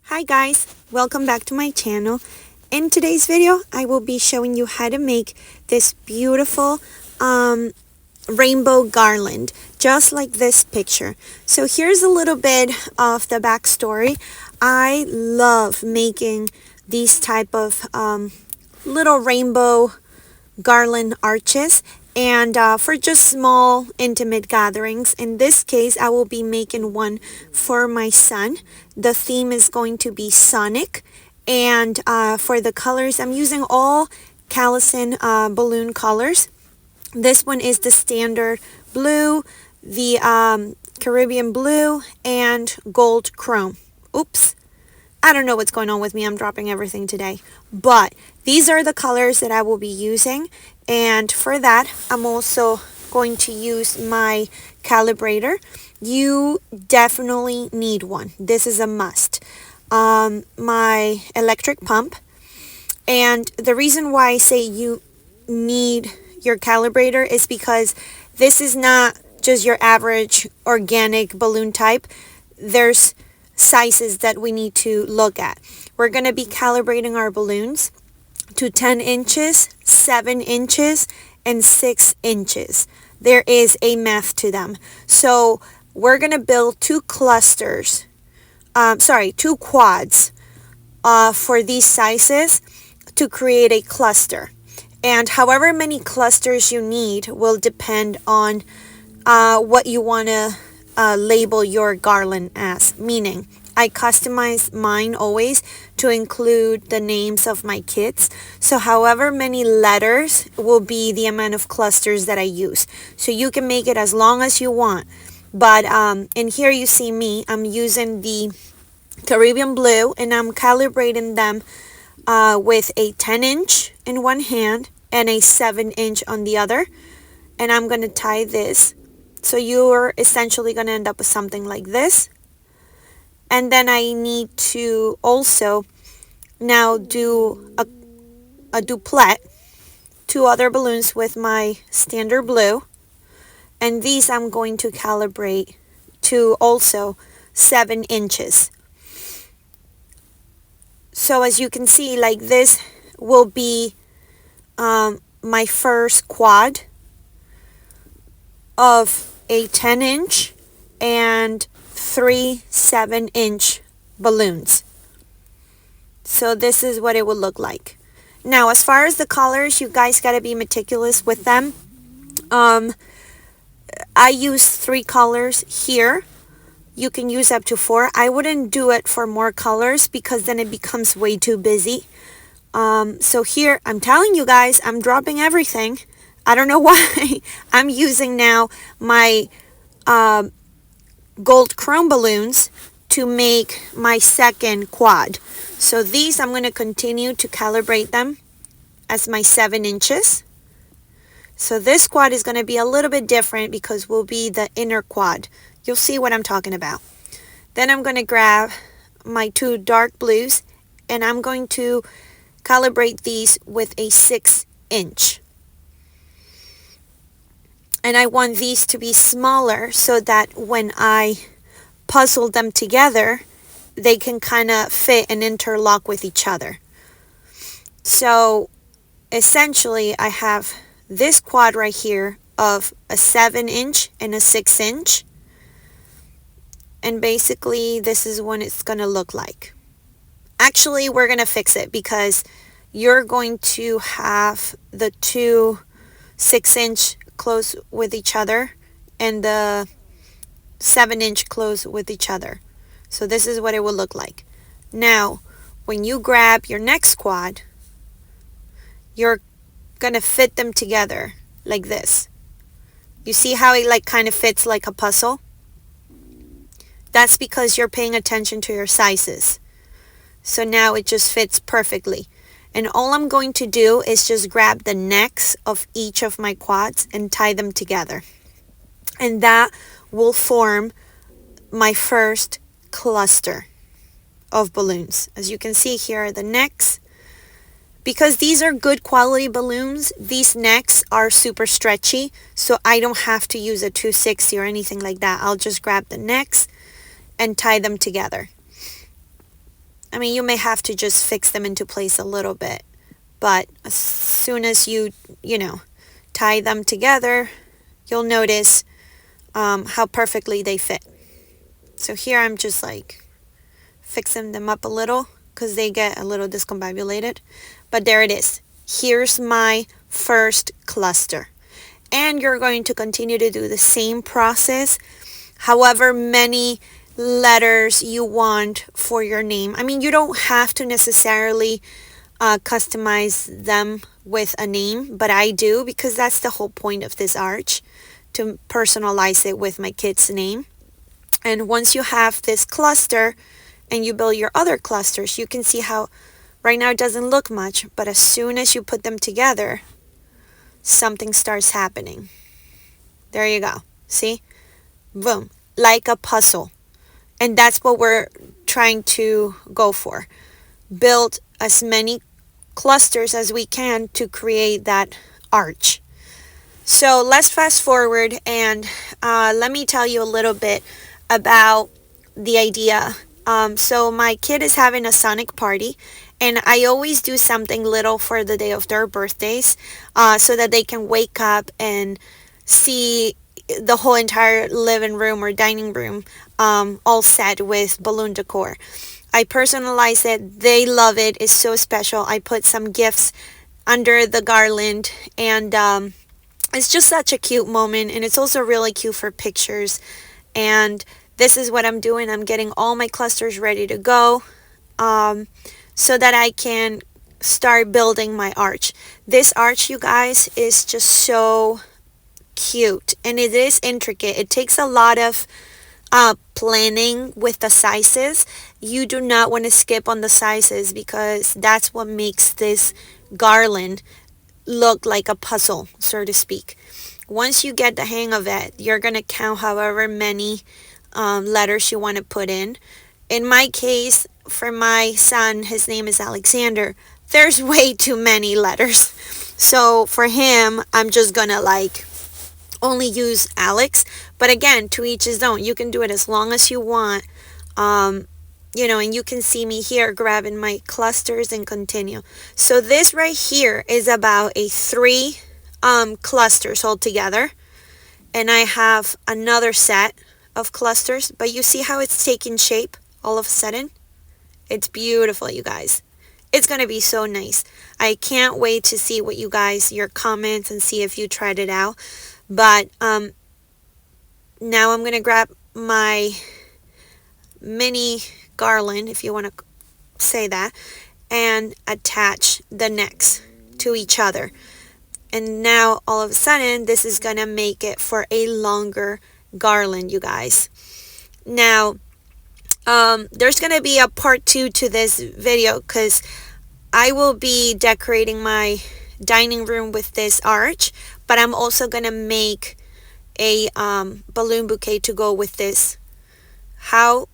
Hi guys, welcome back to my channel. In today's video, I will be showing you how to make this beautiful rainbow garland, just like this picture. So here's a little bit of the backstory. I love making these type of little rainbow garland arches, and for just small intimate gatherings. In this case, I will be making one for my son. The theme is going to be Sonic, and for the colors, I'm using all Callison balloon colors. This one is the standard blue, the Caribbean blue, and gold chrome. Oops, I don't know what's going on with me. I'm dropping everything today. But these are the colors that I will be using. And for that, I'm also going to use my calibrator. You definitely need one. This is a must. My electric pump. And the reason why I say you need your calibrator is because this is not just your average organic balloon type. There's sizes that we need to look at. We're going to be calibrating our balloons to 10 inches, 7 inches, and 6 inches. There is a math to them. So we're going to build two quads for these sizes to create a cluster. And however many clusters you need will depend on what you want to label your garland as, meaning I customize mine always to include the names of my kids. So however many letters will be the amount of clusters that I use. So you can make it as long as you want. But in here you see me, I'm using the Caribbean blue, and I'm calibrating them with a 10-inch in one hand and a 7-inch on the other. And I'm going to tie this. So you're essentially going to end up with something like this. And then I need to also now do a duplet, two other balloons with my standard blue. And these I'm going to calibrate to also 7 inches. So as you can see, like this will be my first quad of a 10-inch and 3 7-inch balloons. So this is what it will look like. Now, as far as the colors, you guys got to be meticulous with them. I use 3 colors here. You can use up to 4. I wouldn't do it for more colors because then it becomes way too busy. So here, I'm telling you guys, I'm dropping everything. I don't know why. I'm using now my gold chrome balloons to make my second quad. So these I'm going to continue to calibrate them as my 7 inches. So this quad is going to be a little bit different because will be the inner quad. You'll see what I'm talking about. Then I'm going to grab my 2 dark blues, and I'm going to calibrate these with a 6-inch. And I want these to be smaller so that when I puzzle them together, they can kind of fit and interlock with each other. So essentially, I have this quad right here of a 7-inch and a 6-inch. And basically, this is what it's going to look like. Actually, we're going to fix it because you're going to have the 2 6-inch close with each other and the 7-inch close with each other. So this is what it will look like. Now, when you grab your next quad, you're going to fit them together like this. You see how it like kind of fits like a puzzle? That's because you're paying attention to your sizes. So now it just fits perfectly. And all I'm going to do is just grab the necks of each of my quads and tie them together. And that will form my first cluster of balloons. As you can see here are the necks. Because these are good quality balloons, these necks are super stretchy. So I don't have to use a 260 or anything like that. I'll just grab the necks and tie them together. I mean, you may have to just fix them into place a little bit, but as soon as you tie them together, you'll notice how perfectly they fit. So here I'm just like fixing them up a little because they get a little discombobulated. But there it is. Here's my first cluster. And you're going to continue to do the same process, however many letters you want for your name. I mean, you don't have to necessarily customize them with a name, but I do because that's the whole point of this arch, to personalize it with my kid's name. And once you have this cluster and you build your other clusters, you can see how right now it doesn't look much, but as soon as you put them together, something starts happening. There you go. See? Boom. Like a puzzle. And that's what we're trying to go for. Build as many clusters as we can to create that arch. So let's fast forward and let me tell you a little bit about the idea. So my kid is having a Sonic party, and I always do something little for the day of their birthdays so that they can wake up and see the whole entire living room or dining room all set with balloon decor. I personalize it. They love it. It's so special. I put some gifts under the garland, and it's just such a cute moment, and it's also really cute for pictures. And this is what I'm doing. I'm getting all my clusters ready to go so that I can start building my arch. This arch, you guys, is just so cute, and it is intricate. It takes a lot of planning with the sizes. You do not want to skip on the sizes because that's what makes this garland look like a puzzle, so to speak. Once you get the hang of it, you're going to count however many letters you want to put in. In my case, for my son, his name is Alexander. There's way too many letters. So for him, I'm just going to like only use Alex. But again, to each his own. You can do it as long as you want. And you can see me here grabbing my clusters and continue. So this right here is about a 3 clusters all together. And I have another set of clusters. But you see how it's taking shape all of a sudden? It's beautiful, you guys. It's going to be so nice. I can't wait to see what you guys, your comments, and see if you tried it out. But now I'm going to grab my mini garland, if you want to say that, and attach the necks to each other. And now all of a sudden, this is going to make it for a longer garland, you guys. Now, there's going to be a part 2 to this video because I will be decorating my dining room with this arch, but I'm also going to make a balloon bouquet to go with this. How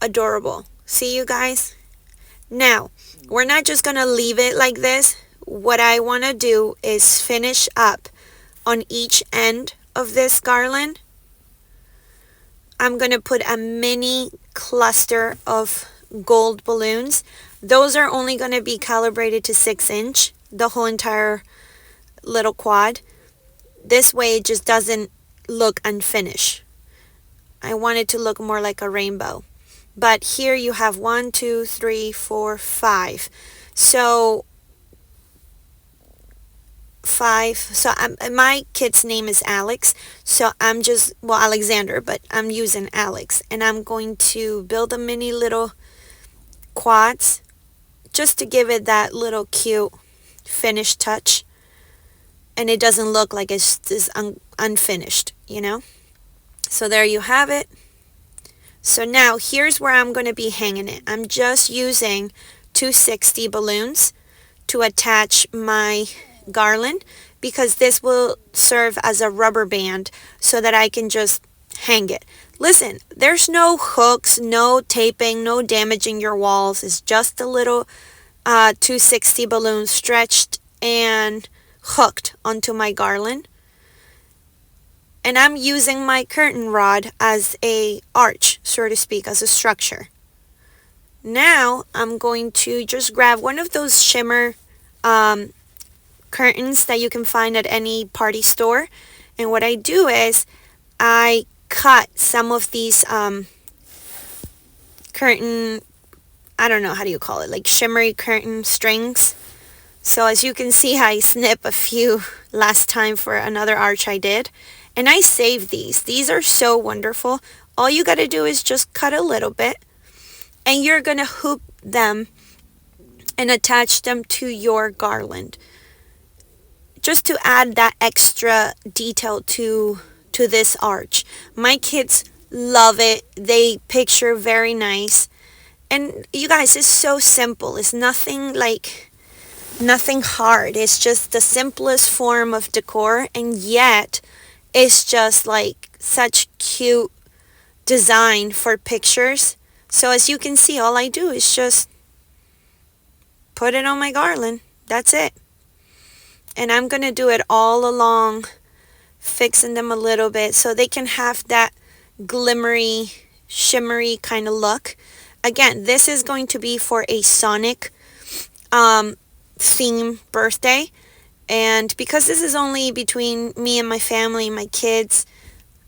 adorable. See, you guys? Now, we're not just going to leave it like this. What I want to do is finish up on each end of this garland. I'm going to put a mini cluster of gold balloons. Those are only going to be calibrated to 6-inch, the whole entire little quad. This way it just doesn't look unfinished. I want it to look more like a rainbow. But here you have 1, 2, 3, 4, 5. So 5. So my kid's name is Alex. So I'm just, well, Alexander, but I'm using Alex. And I'm going to build a mini little quads just to give it that little cute finished touch. And it doesn't look like it's just unfinished, So there you have it. So now here's where I'm going to be hanging it. I'm just using 260 balloons to attach my garland because this will serve as a rubber band so that I can just hang it. Listen, there's no hooks, no taping, no damaging your walls. It's just a little 260 balloons stretched and hooked onto my garland. And I'm using my curtain rod as a arch, so to speak, as a structure. Now I'm going to just grab one of those shimmer curtains that you can find at any party store. And what I do is I cut some of these curtain, I don't know, how do you call it, like shimmery curtain strings. So as you can see, I snip a few last time for another arch I did. And I saved these. These are so wonderful. All you gotta do is just cut a little bit, and you're gonna hoop them and attach them to your garland, just to add that extra detail to this arch. My kids love it. They picture very nice. And you guys, it's so simple. It's nothing hard. It's just the simplest form of decor, and yet it's just like such cute design for pictures. So as you can see, all I do is just put it on my garland. That's it. And I'm gonna do it all along, fixing them a little bit so they can have that glimmery, shimmery kind of look. Again, this is going to be for a Sonic theme birthday, and because this is only between me and my family, my kids,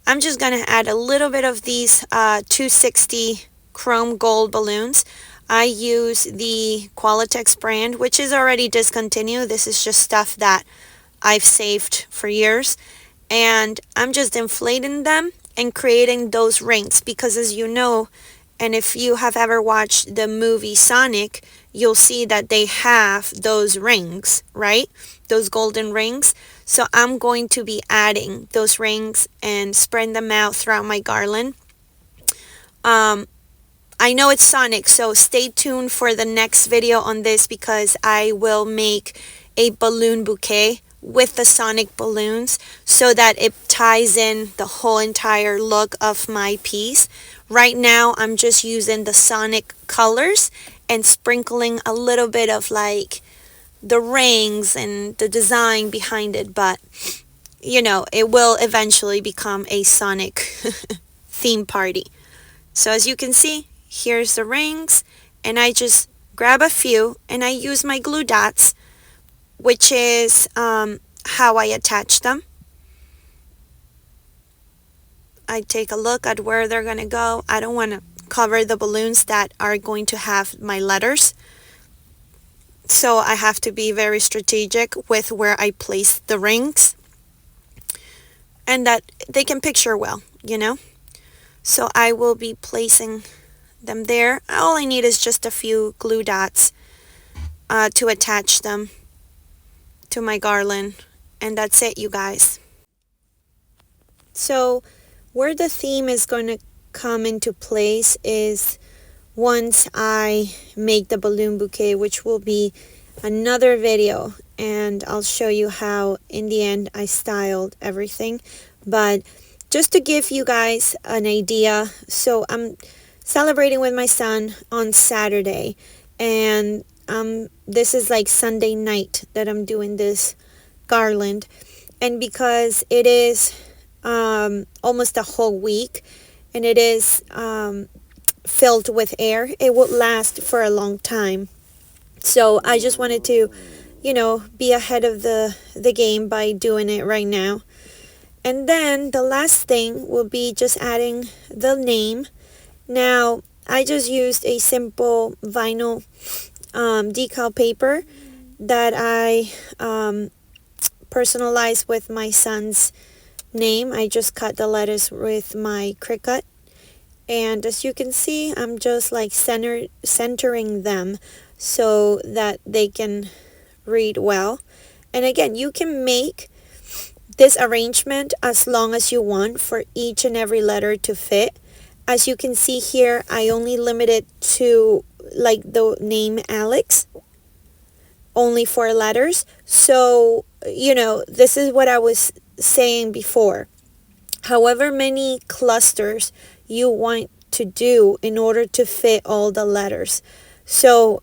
I'm just gonna add a little bit of these 260 chrome gold balloons. I use the Qualitex brand, which is already discontinued. This is just stuff that I've saved for years, and I'm just inflating them and creating those rings, because as you know, and if you have ever watched the movie Sonic, you'll see that they have those rings, right? Those golden rings. So I'm going to be adding those rings and spreading them out throughout my garland. I know it's Sonic, so stay tuned for the next video on this, because I will make a balloon bouquet with the Sonic balloons so that it ties in the whole entire look of my piece. Right now, I'm just using the Sonic colors and sprinkling a little bit of like the rings and the design behind it, but you know, it will eventually become a Sonic theme party. So as you can see, here's the rings, and I just grab a few and I use my glue dots, which is how I attach them. I take a look at where they're going to go. I don't want to cover the balloons that are going to have my letters, so I have to be very strategic with where I place the rings, and that they can picture well, you know. So I will be placing them there. All I need is just a few glue dots to attach them to my garland, and that's it, you guys. So where the theme is going to come into place is once I make the balloon bouquet, which will be another video, and I'll show you how in the end I styled everything. But just to give you guys an idea, so I'm celebrating with my son on Saturday, and this is like Sunday night that I'm doing this garland, and because it is almost a whole week and it is filled with air, it would last for a long time. So I just wanted to, you know, be ahead of the game by doing it right now. And then the last thing will be just adding the name. Now I just used a simple vinyl decal paper that I personalized with my son's name. I just cut the letters with my Cricut, and as you can see, I'm just like centering them so that they can read well. And again, you can make this arrangement as long as you want for each and every letter to fit. As you can see here, I only limited to like the name Alex, only 4 letters. So, you know, this is what I was saying before. However many clusters you want to do in order to fit all the letters. So,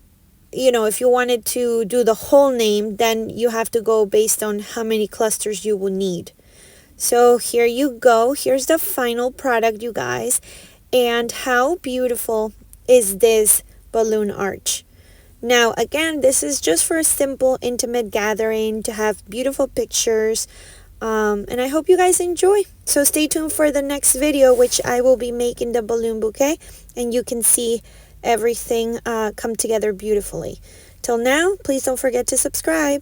you know, if you wanted to do the whole name, then you have to go based on how many clusters you will need. So here you go. Here's the final product, you guys. And how beautiful is this balloon arch. Now again, this is just for a simple intimate gathering to have beautiful pictures, and I hope you guys enjoy. So stay tuned for the next video, which I will be making the balloon bouquet, and you can see everything come together beautifully. Till now, please don't forget to subscribe.